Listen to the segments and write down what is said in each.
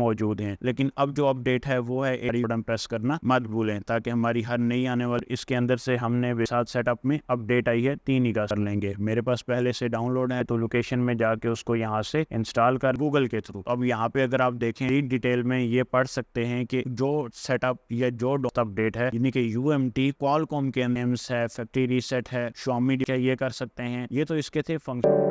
मौजूद हैं। लेकिन अब जो अपडेट है वो है बटन प्रेस करना मत भूलें, ताकि हमारी हर नई आने वाली इसके अंदर से हमने साथ सेटअप में अपडेट आई है 3 ही का कर लेंगे। मेरे पास पहले से डाउनलोड है तो लोकेशन में जाके उसको यहाँ से इंस्टॉल कर गूगल के थ्रू। अब यहाँ पे अगर आप देखें डिटेल में ये पढ़ सकते हैं कि जो सेटअप या जो अपडेट है यानी कि UMT क्वालकॉम के नेम्स है, फैक्ट्री रीसेट है, Xiaomi का ये कर सकते हैं। ये तो इसके थे फंक्शन।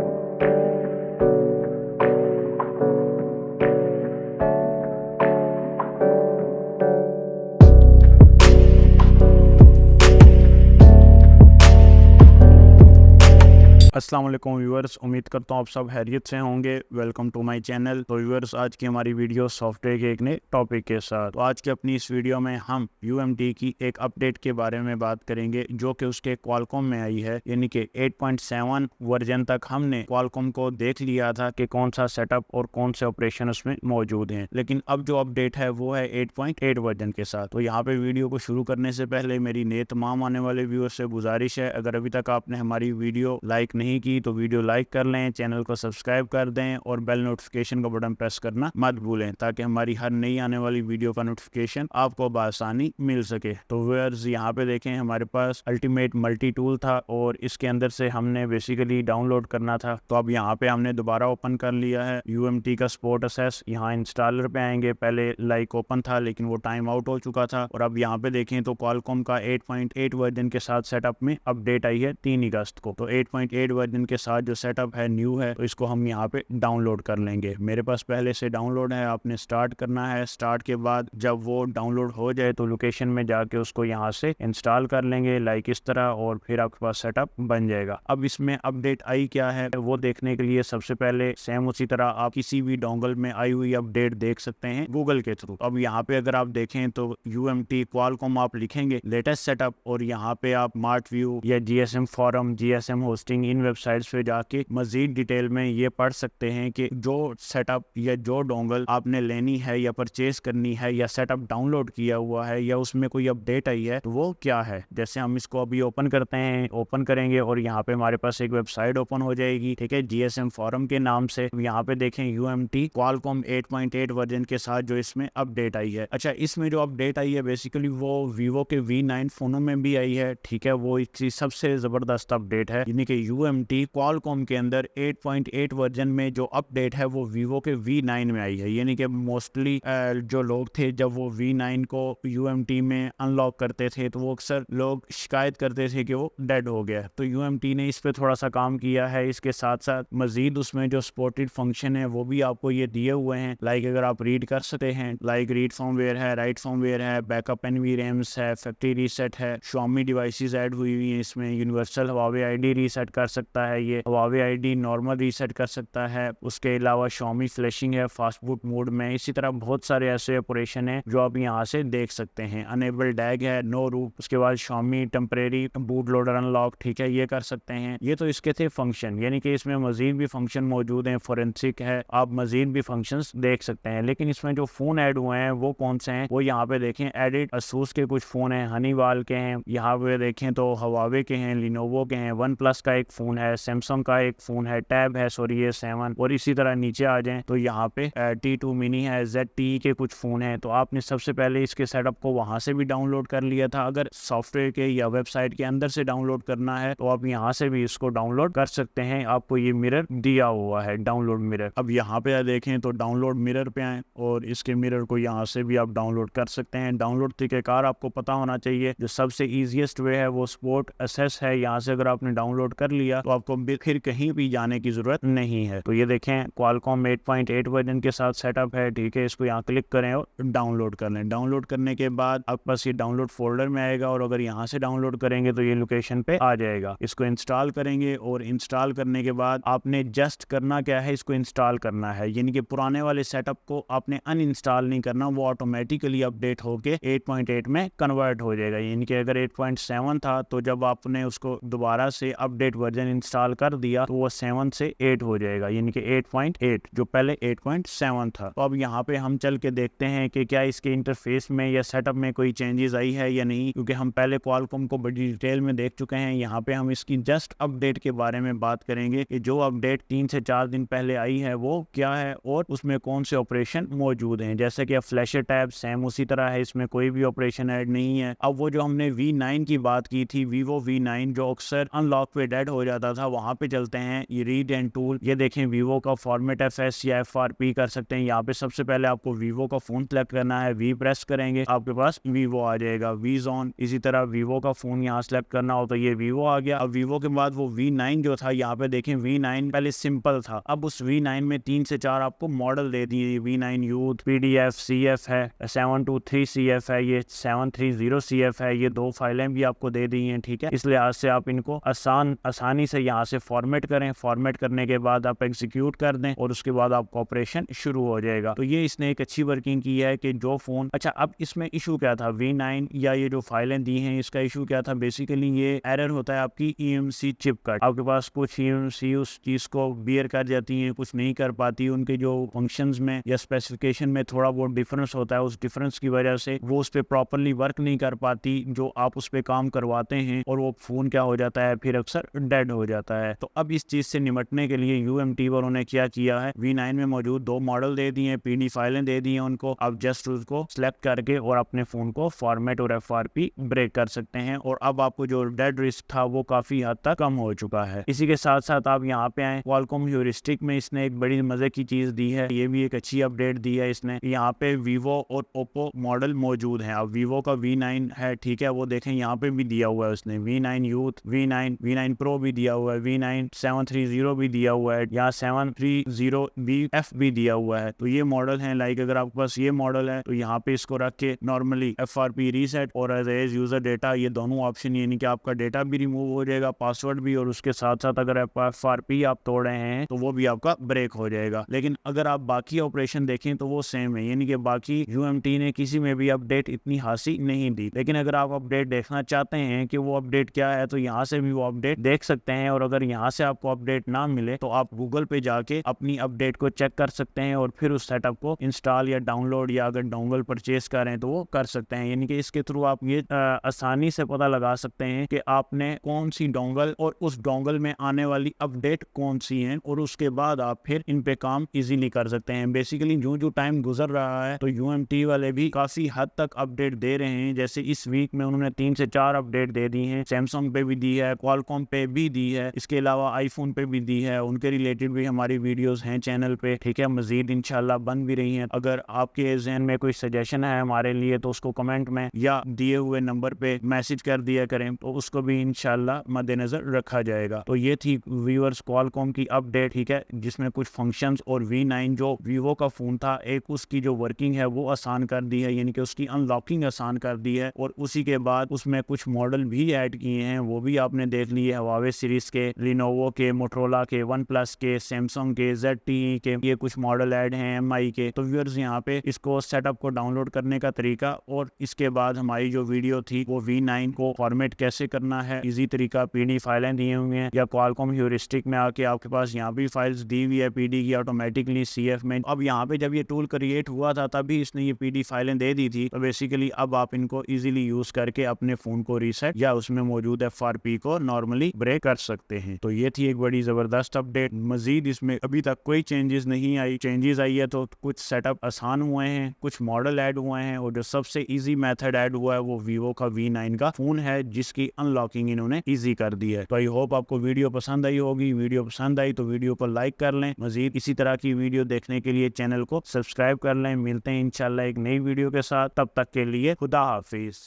अस्सलाम वालेकुम व्यूअर्स, उम्मीद करता हूँ आप सब खैरियत से होंगे। Welcome to my channel. तो व्यूअर्स, आज की हमारी वीडियो सॉफ्टवेयर के एक नए टॉपिक के साथ। तो आज की अपनी इस वीडियो में हम UMT की एक अपडेट के बारे में बात करेंगे जो कि उसके क्वालकॉम में आई है, यानी कि 8.7 वर्जन तक हमने क्वालकॉम को देख लिया था कि कौन सा सेटअप और कौन से ऑपरेशन उसमें मौजूद हैं। लेकिन अब जो अपडेट है वो है 8.8 वर्जन के साथ। तो यहाँ पे वीडियो को शुरू करने से पहले मेरी नए तमाम आने वाले व्यूअर्स से गुजारिश है, अगर अभी तक आपने हमारी वीडियो लाइक नहीं की तो वीडियो लाइक कर लें, चैनल को सब्सक्राइब कर दें और बेल नोटिफिकेशन का बटन प्रेस करना मत भूलें, ताकि हमारी हर नई आने वाली वीडियो का नोटिफिकेशन आपको बआसानी मिल सके। तो व्यूअर्स, यहाँ पे देखें हमारे पास अल्टीमेट मल्टी टूल था और इसके अंदर से हमने बेसिकली डाउनलोड करना था। तो अब यहाँ पे हमने दोबारा ओपन कर लिया है UMT का स्पोर्ट असेस। यहाँ इंस्टॉलर पे आएंगे, पहले लाइक ओपन था लेकिन वो टाइम आउट हो चुका था। और अब यहाँ पे देखें तो क्वालकॉम का 8.8 वर्जन के साथ सेटअप में अपडेट आई है 3 अगस्त को। तो 8.8 वर्जन के साथ जो सेटअप है न्यू है, तो इसको हम यहाँ पे डाउनलोड कर लेंगे। मेरे पास पहले से डाउनलोड है, आपने स्टार्ट करना है। स्टार्ट के बाद जब वो डाउनलोड हो जाए तो लोकेशन में जाके उसको यहाँ से इंस्टॉल कर लेंगे लाइक इस तरह, और फिर आपके पास सेटअप बन जाएगा। अब इसमें अपडेट आई क्या है वो देखने के लिए सबसे पहले सेम उसी तरह आप किसी भी डोंगल में आई हुई अपडेट देख सकते हैं गूगल के थ्रू। अब यहाँ पे अगर आप देखें तो UMT क्वालकॉम आप लिखेंगे लेटेस्ट सेटअप, और यहाँ पे आप स्मार्ट व्यू या GSM फोरम, GSM होस्टिंग, इन वेबसाइट्स पे जाके मजीद डिटेल में ये पढ़ सकते हैं कि जो सेटअप या जो डोंगल आपने लेनी है या परचेज करनी है या सेटअप डाउनलोड किया हुआ है या उसमें कोई अपडेट आई है तो वो क्या है। जैसे हम इसको अभी ओपन करते हैं, ओपन करेंगे और यहाँ पे हमारे पास एक वेबसाइट ओपन हो जाएगी, ठीक है, GSM फोरम के नाम से। यहाँ पे देखें UMT क्वालकॉम 8.8 वर्जन के साथ जो इसमें अपडेट आई है। अच्छा, इसमें जो अपडेट आई है बेसिकली वो वीवो के V9 फोनों में भी आई है, ठीक है, वो इसकी सबसे जबरदस्त अपडेट है। यानी कि UMT क्वालकॉम के अंदर 8.8 वर्जन में जो अपडेट है वो वीवो के V9 में आई है। यानी कि मोस्टली जो लोग थे जब वो V9 को UMT में अनलॉक करते थे तो वो अक्सर लोग शिकायत करते थे कि वो डेड हो गया। तो UMT ने इस पे थोड़ा सा काम किया है। इसके साथ साथ मजीद उसमें जो सपोर्टेड फंक्शन है वो भी आपको ये दिए हुए हैं। लाइक अगर आप रीड कर सकते हैं, लाइक रीड फॉर्मवेयर है, राइट फॉर्मवेयर है, बैकअप NVRAMs है, फैक्ट्री रीसेट है, Xiaomi डिवाइसेस ऐड हुई हुई हैं इसमें, यूनिवर्सल Huawei ID रीसेट कर सकता है, ये Huawei ID नॉर्मल रीसेट कर सकता है। उसके अलावा Xiaomi फ्लैशिंग है फास्ट बूट मोड में। इसी तरह बहुत सारे ऐसे ऑपरेशन हैं जो आप यहाँ से देख सकते हैं। अनेबल डैग है, नो रूट, उसके बाद Xiaomi temporary boot loader unlock, ठीक है, ये कर सकते हैं। ये तो इसके थे फंक्शन, यानी कि इसमें मजीद भी फंक्शन मौजूद हैं। फोरेंसिक है, आप मजीद भी फंक्शंस देख सकते हैं। लेकिन इसमें जो फोन ऐड हुए हैं वो कौन से हैं वो यहाँ पे देखें। एडिट असूस के कुछ फोन हैं, हनीवाल के हैं, यहाँ पे देखें तो Huawei के हैं, लिनोवो के हैं, वन प्लस का एक फोन है, सैमसंग का एक फोन है, टैब है, सॉरी ये 7। और इसी तरह नीचे आ जाएं तो यहाँ पे T2 मिनी है, ZTE के कुछ फोन हैं। तो आपने सबसे पहले इसके सेटअप को वहां से भी डाउनलोड कर लिया था। अगर सॉफ्टवेयर के या वेबसाइट के अंदर से डाउनलोड करना है तो आप यहाँ से भी इसको डाउनलोड कर सकते हैं। आपको ये मिरर दिया हुआ है, डाउनलोड मिरर। अब यहाँ पे देखें तो डाउनलोड मिरर पे आए और इसके मिरर को यहाँ से भी आप डाउनलोड कर सकते हैं। डाउनलोड तरीकेकार आपको पता होना चाहिए। जो सबसे ईजीएस्ट वे है वो स्पोर्ट असेस है। यहाँ से अगर आपने डाउनलोड कर लिया तो आपको फिर कहीं भी जाने की जरूरत नहीं है। तो ये देखें क्वालकॉम 8.8 वर्जन के साथ सेटअप है, ठीक है, इसको यहाँ क्लिक करें और डाउनलोड कर लें। डाउनलोड करने के बाद आपके पास ये डाउनलोड फोल्डर में आएगा और अगर यहाँ से डाउनलोड करेंगे तो ये लोकेशन पे आ जाएगा। इसको इंस्टॉल करेंगे और इंस्टॉल करने के बाद आपने जस्ट करना क्या है, इसको इंस्टॉल करना है। यानी कि पुराने वाले सेटअप को आपने अनइंस्टॉल नहीं करना, वो ऑटोमेटिकली अपडेट होके 8.8 में कन्वर्ट हो जाएगा। यानी कि अगर 8.7 था तो जब आपने उसको दोबारा से अपडेट वर्जन इंस्टॉल कर दिया तो वो 7 से 8 हो जाएगा, यानी कि 8.8 जो पहले 8.7 था। तो अब यहाँ पे हम चल के देखते हैं कि क्या इसके इंटरफेस में या सेटअप में कोई चेंजेस आई है या नहीं, क्योंकि हम पहले क्वालकॉम को बड़ी डिटेल में देख चुके हैं। यहाँ पे हम इसकी जस्ट अपडेट के बारे में बात करेंगे कि जो अपडेट 3 से 4 दिन पहले आई है वो क्या है और उसमें कौन से ऑपरेशन मौजूद हैं। जैसे कि फ्लैशर टैब सेम उसी तरह है, इसमें कोई भी ऑपरेशन ऐड नहीं है। अब वो जो हमने V9 की बात की थी, Vivo V9 जो अक्सर अनलॉक पे डेड हो जाता था, वहां पे चलते हैं। ये रीड एंड टूल, ये देखें Vivo का फॉर्मेट FS या FRP कर सकते हैं। यहाँ पे सबसे पहले आपको Vivo का फोन सेलेक्ट करना है, V प्रेस करेंगे आपके पास Vivo आ जाएगा, V Zone। इसी तरह Vivo का फोन यहाँ सेलेक्ट करना हो तो ये Vivo आ गया। अब Vivo के बाद वो V9 जो था, यहाँ पे देखें V9 पहले सिंपल था, अब उस V9 में 3 से 4 आपको मॉडल दे दिए। V9 यूथ, PDF, CF है, 723 CF है, ये 730 CF है, ये 2 फाइलें भी आपको दे दी हैं। ठीक है, इस लिहाज से आप इनको आसानी से यहाँ से फॉर्मेट करें। फॉर्मेट करने के बाद आप एग्जीक्यूट कर दें और उसके बाद आपका ऑपरेशन शुरू हो जाएगा। तो ये इसने एक अच्छी वर्किंग की है कि जो फोन, अच्छा अब इसमें इशू क्या था V9 या ये जो फाइलें दी हैं इसका इशू क्या था, बेसिकली ये एरर होता है आपकी EMC चिप का। आपके पास कुछ EMC उस चीज को बियर कर जाती हैं, कुछ नहीं कर पाती, उनके जो फंक्शंस में या स्पेसिफिकेशन में थोड़ा बहुत डिफरेंस होता है। उस डिफरेंस की वजह से वो उस पर प्रॉपरली वर्क नहीं कर पाती जो आप उस पर काम करवाते हैं, और वो फोन क्या हो जाता है फिर अक्सर डेड हो जाता है। तो अब इस चीज से निपटने के लिए UMT वालों ने क्या किया है, V9 में मौजूद 2 मॉडल दे दिए, PD फाइलें दे दी हैं उनको। अब जस्ट उसको सिलेक्ट करके और अपने फोन को फॉर्मेट और FRP ब्रेक कर सकते हैं, और अब आपको जो डेड रिस्क था वो काफी हद तक कम हो चुका है। इसी के साथ साथ आप यहाँ पे आए, क्वालकॉम ह्यूरिस्टिक में इसने एक बड़ी मजे की चीज दी है, ये भी एक अच्छी अपडेट दी है इसने। यहाँ पे Vivo और Oppo मॉडल मौजूद हैं। अब Vivo का V9 है, ठीक है, वो देखें यहाँ पे भी दिया हुआ है उसने, V9 यूथ, V9 Pro भी दिया हुआ है, V9 730 भी दिया हुआ है, यहाँ 730BF भी दिया हुआ है। तो ये मॉडल है, लाइक अगर आपके पास ये मॉडल है तो यहाँ पे इसको रख के नॉर्मली FRP रीसेट और एज यूजर डेटा, ये दोनों ऑप्शन, यानी कि आपका डेटा भी रिमूव हो जाएगा, पासवर्ड भी, और उसके साथ साथ अगर FRP आप तोड़ रहे हैं तो वो भी आपका ब्रेक हो जाएगा। लेकिन अगर आप बाकी ऑपरेशन देखें तो वो सेम है, यानी कि बाकी UMT ने किसी में भी अपडेट इतनी हासिल नहीं दी। लेकिन अगर आप अपडेट देखना चाहते हैं कि वो अपडेट क्या है तो यहाँ से भी वो अपडेट देख सकते हैं, और अगर यहाँ से आपको अपडेट ना मिले तो आप गूगल पे जाके अपनी अपडेट को चेक कर सकते हैं और फिर उस सेटअप को इंस्टॉल या डाउनलोड या अगर डोंगल परचेज करें तो वो कर सकते हैं। यानी कि इसके थ्रू आप ये आसानी से पता लगा सकते हैं कि आपने कौन सी डोंगल और उस डोंगल में आने वाली अपडेट कौन सी है, और उसके बाद आप फिर इन पे काम इजीली कर सकते हैं। बेसिकली जो टाइम गुजर रहा है तो UMT वाले भी काफी हद तक अपडेट दे रहे हैं। जैसे इस वीक में उन्होंने 3 से 4 अपडेट दे दी हैं, सैमसंग पे भी दी है, क्वालकॉम पे भी दी है, इसके अलावा आईफोन पे भी दी है। उनके रिलेटेड भी हमारी वीडियोस हैं चैनल पे, ठीक है, मजीद इंशाल्लाह बन भी रही हैं। अगर आपके जहन में कोई सजेशन है हमारे लिए तो उसको कमेंट में या दिए हुए नंबर पे मैसेज कर दिया करें, तो उसको भी इंशाल्लाह मद्देनजर रखा जाएगा। तो ये थी व्यूअर्स क्वालकॉम की अपडेट, ठीक है, जिसमें कुछ फंक्शंस और V9 जो Vivo का फोन था, एक उसकी जो वर्किंग है वो आसान कर दी है, यानी कि उसकी अनलॉकिंग आसान कर दी है, और उसी के बाद उसमें कुछ मॉडल भी ऐड किए हैं, वो भी आपने देख लिए, Huawei सीरीज के, Lenovo के, Motorola के, OnePlus के, Samsung के, ZTE के, ये कुछ मॉडल ऐड हैं, MI के। तो व्यूअर्स यहाँ पे इसको सेटअप को डाउनलोड करने का तरीका, और इसके बाद हमारी जो वीडियो थी वो V9 को फॉर्मेट कैसे करना है, इजी तरीका, PD फाइलें दी हुई हैं, या क्वालकॉम ह्यूरिस्टिक में आके आपके पास यहाँ भी फाइल्स दी हुई है PD की ऑटोमेटिकली CF में। अब यहाँ पे जब ये टूल क्रिएट हुआ था तभी इसने ये PD फाइलें दे दी थी। तो बेसिकली अब आप इनको इजीली यूज करके अपने फोन को रीसेट या उसमें मौजूद FRP को नॉर्मली ब्रेक कर सकते हैं। तो ये थी एक बड़ी जबरदस्त अपडेट। मजीद इसमें अभी तक कोई चेंजेस नहीं आई, चेंजेस आई है तो कुछ सेटअप आसान हुए हैं, कुछ मॉडल ऐड हुए हैं, और जो सबसे इजी मेथड ऐड हुआ है वो Vivo का V9 का फोन है जिसकी अनलॉकिंग इन्होंने इजी कर दी है। तो आई होप आपको वीडियो पसंद आई होगी। वीडियो पसंद आई तो वीडियो को लाइक कर लें। मजीद इसी तरह की वीडियो देखने के लिए चैनल को सब्सक्राइब कर लें। मिलते हैं इंशाल्लाह एक नई वीडियो के साथ, तब तक के लिए खुदा हाफिज।